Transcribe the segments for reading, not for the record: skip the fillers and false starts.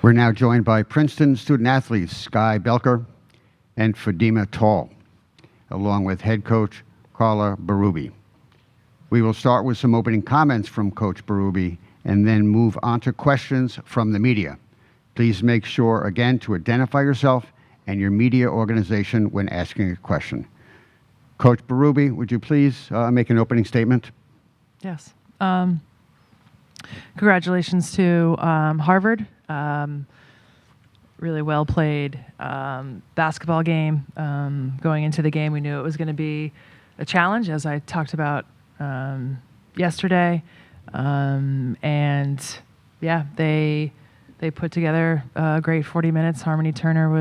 We're now joined by Princeton student athletes Sky Belker and Fadima Tall, along with head coach Carla Berube. We will start with some opening comments from Coach Berube and then move on to questions from the media. Please make sure, again, to identify yourself and your media organization when asking a question. Coach Berube, would you please make an opening statement? Yes. Congratulations to Harvard. Really well played basketball game. Going into the game, we knew it was going to be a challenge, as I talked about yesterday. And yeah, they put together a great 40 minutes. Harmony Turner,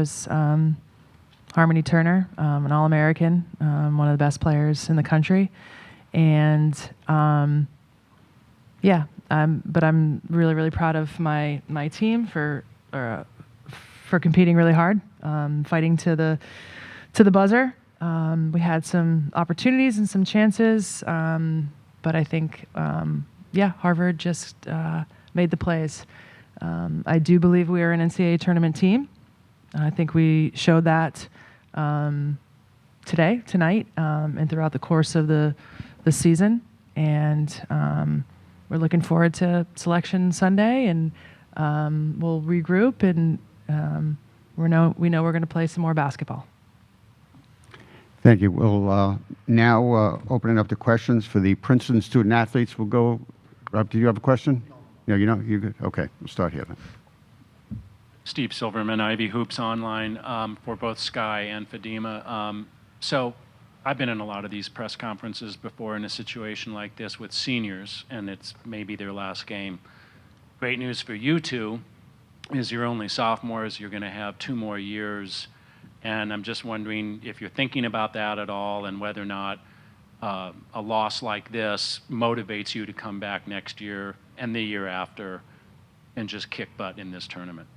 an All-American, one of the best players in the country. And yeah, but I'm really, really proud of my team for competing really hard, fighting to the buzzer. We had some opportunities and some chances, but I think, yeah, Harvard just made the plays. I do believe we are an NCAA tournament team. I think we showed that tonight, and throughout the course of the season. And we're looking forward to Selection Sunday, and we'll regroup, and we know we're going to play some more basketball. Thank you. We'll now open it up to questions for the Princeton student athletes. We'll go. Rob, do you have a question? No, you know, you good? Okay, we'll start here then. Steve Silverman, Ivy Hoops Online, for both Sky and Fadima. So I've been in a lot of these press conferences before in a situation like this with seniors, and it's maybe their last game. Great news for you two is you're only sophomores. You're going to have 2 more years. And I'm just wondering if you're thinking about that at all, and whether or not a loss like this motivates you to come back next year and the year after and just kick butt in this tournament.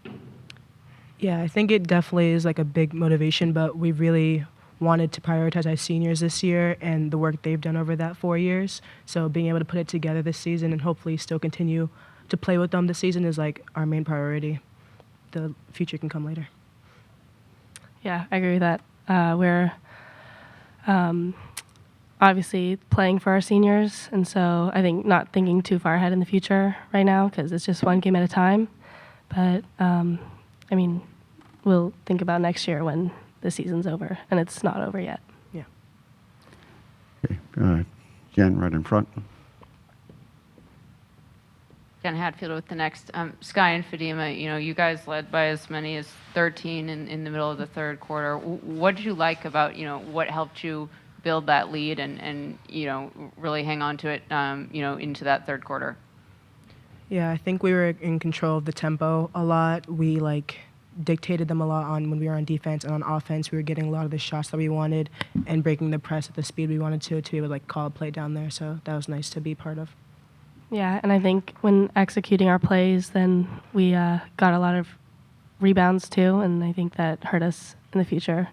Yeah, I think it definitely is like a big motivation, but we really wanted to prioritize our seniors this year and the work they've done over that 4 years. So being able to put it together this season and hopefully still continue to play with them this season is like our main priority. The future can come later. Yeah, I agree with that. We're obviously playing for our seniors, and so I think not thinking too far ahead in the future right now, because it's just one game at a time. But, I mean, we'll think about next year when the season's over, and it's not over yet. Yeah. Okay. Jen, right in front. Jen Hatfield with the next. Sky and Fadima, you know, you guys led by as many as 13 in the middle of the third quarter. What did you like about, you know, what helped you build that lead and you know, really hang on to it, you know, into that third quarter? Yeah, I think we were in control of the tempo a lot. We dictated them a lot on when we were on defense, and on offense we were getting a lot of the shots that we wanted and breaking the press at the speed we wanted to be able to call a play down there. So that was nice to be part of. Yeah, and I think when executing our plays, then we got a lot of rebounds too, and I think that hurt us in the future,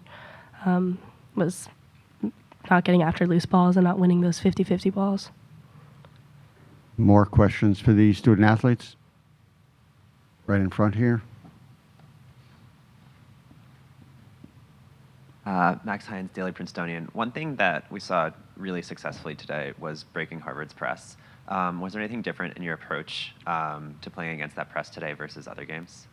was not getting after loose balls and not winning those 50-50 balls. More questions for the student athletes? Right in front here. Max Hines, Daily Princetonian. One thing that we saw really successfully today was breaking Harvard's press. Was there anything different in your approach to playing against that press today versus other games?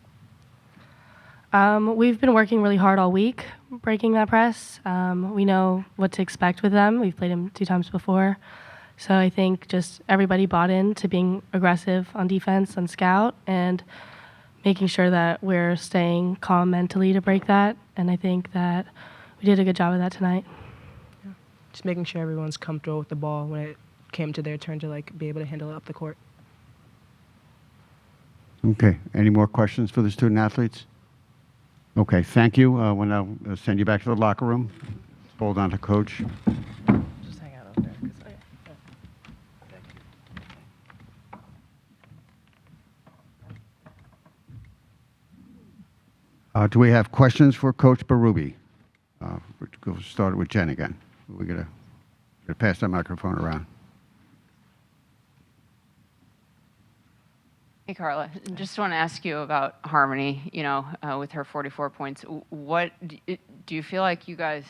We've been working really hard all week breaking that press. We know what to expect with them. We've played them 2 times before. So I think just everybody bought in to being aggressive on defense, on scout, and making sure that we're staying calm mentally to break that. And I think that we did a good job of that tonight. Yeah. Just making sure everyone's comfortable with the ball when it came to their turn to be able to handle it up the court. Okay. Any more questions for the student athletes? Okay. Thank you. We'll now send you back to the locker room. Hold on to Coach. Just hang out over there. Do we have questions for Coach Berube? We'll start with Jen again. We're going to pass that microphone around. Hey, Carla, just want to ask you about Harmony, with her 44 points. What do you feel like you guys,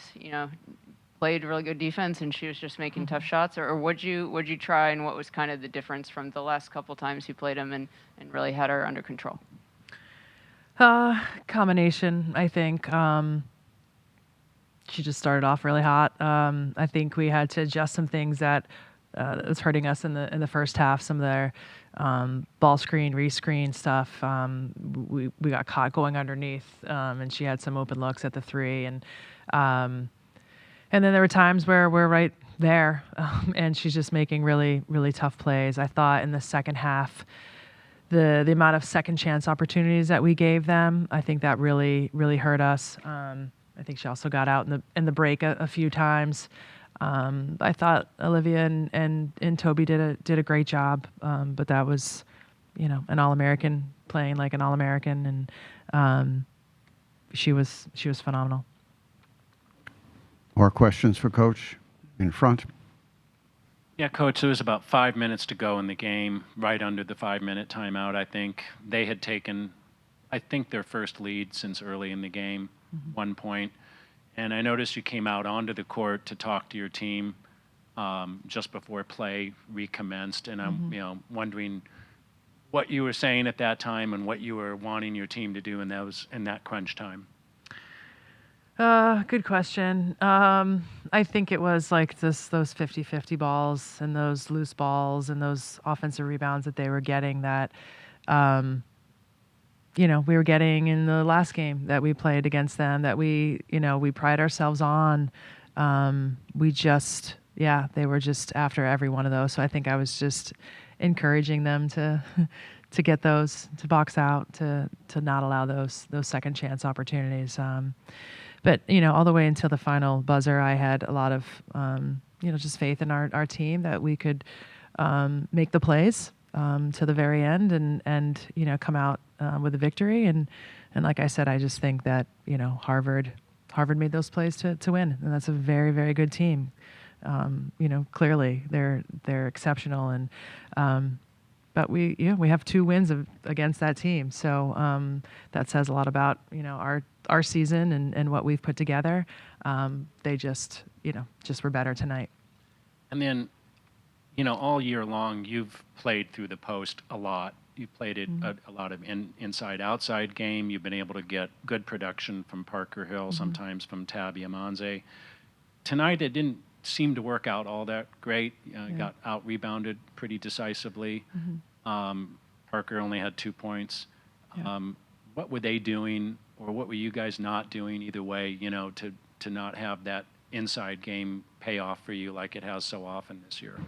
played really good defense and she was just making tough shots, or what'd you try, and what was kind of the difference from the last couple times you played them and really had her under control? Combination, I think. She just started off really hot. I think we had to adjust some things that was hurting us in the first half. Some of their ball screen, rescreen stuff. We got caught going underneath, and she had some open looks at the three, and then there were times where we're right there, and she's just making really, really tough plays. I thought in the second half, the amount of second chance opportunities that we gave them, I think that really, really hurt us. I think she also got out in the break a few times. I thought Olivia and Toby did a great job, but that was, an All-American playing like an All-American, and she was phenomenal. More questions for Coach in front? Yeah, Coach, there was about 5 minutes to go in the game, right under the 5-minute timeout, I think. They had taken, I think, their first lead since early in the game, 1 point. And I noticed you came out onto the court to talk to your team just before play recommenced. And I'm wondering what you were saying at that time and what you were wanting your team to do in that crunch time. Good question. I think it was like those 50-50 balls and those loose balls and those offensive rebounds that they were getting that, we were getting in the last game that we played against them, that we pride ourselves on. They were just after every one of those. So I think I was just encouraging them to get those, to box out, to not allow those second chance opportunities. But, all the way until the final buzzer, I had a lot of, just faith in our team that we could make the plays to the very end and come out with a victory. And like I said, I just think that, Harvard made those plays to win. And that's a very, very good team. Clearly they're exceptional. And but we have 2 wins against that team. So that says a lot about, our season and what we've put together. They just were better tonight. And then, all year long, you've played through the post a lot. You've played it a lot of inside-outside game. You've been able to get good production from Parker Hill, sometimes from Tabby Amanze. Tonight, it didn't seem to work out all that great. Got out-rebounded pretty decisively. Parker only had 2 points. What were they doing, or what were you guys not doing either way, to not have that inside game pay off for you like it has so often this year?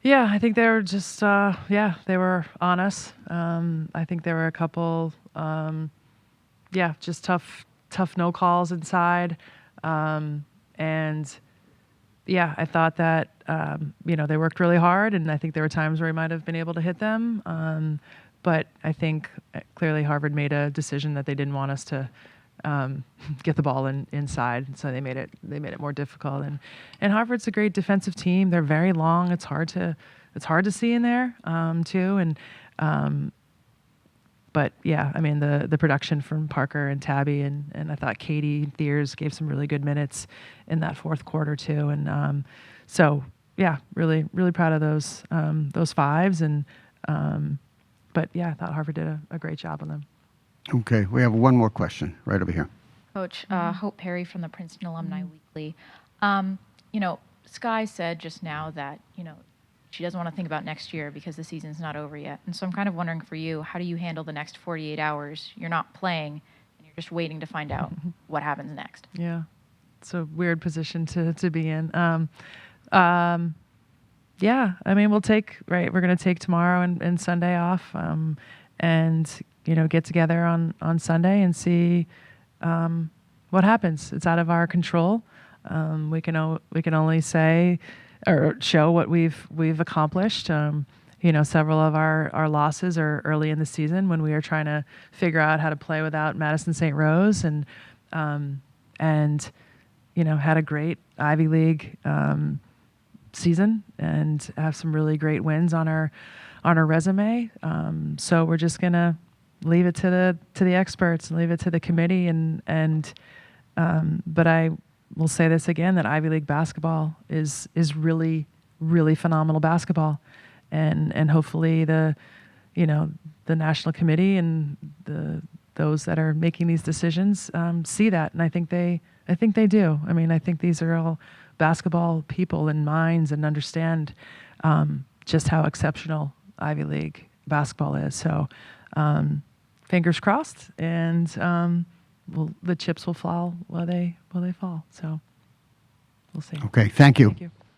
Yeah, I think they were just, they were on us. I think there were a couple, just tough no calls inside. I thought that, they worked really hard, and I think there were times where we might have been able to hit them. But I think clearly Harvard made a decision that they didn't want us to get the ball inside, so they made it more difficult. And Harvard's a great defensive team. They're very long. It's hard to see in there too. And but yeah, I mean the production from Parker and Tabby and I thought Katie Thiers gave some really good minutes in that fourth quarter too. And so yeah, really really proud of those fives. And but yeah, I thought Harvard did a great job on them. Okay, we have one more question right over here. Coach, Hope Perry from the Princeton Alumni Weekly. Sky said just now that, she doesn't want to think about next year because the season's not over yet. And so I'm kind of wondering for you, how do you handle the next 48 hours? You're not playing, and you're just waiting to find out what happens next. Yeah, it's a weird position to be in. Yeah, I mean, we're going to take tomorrow and Sunday off, and get together on Sunday and see what happens. It's out of our control. We can only say or show what we've accomplished. Several of our losses are early in the season when we were trying to figure out how to play without Madison St. Rose, and had a great Ivy League season and have some really great wins on our on her resume. So we're just gonna leave it to the experts and leave it to the committee. But I will say this again, that Ivy League basketball is really, really phenomenal basketball, and hopefully the national committee and those that are making these decisions see that, and I think they do. I mean, I think these are all basketball people and minds, and understand just how exceptional Ivy League basketball is. So fingers crossed, and the chips will fall while they fall. So we'll see. Okay, thank you. Thank you.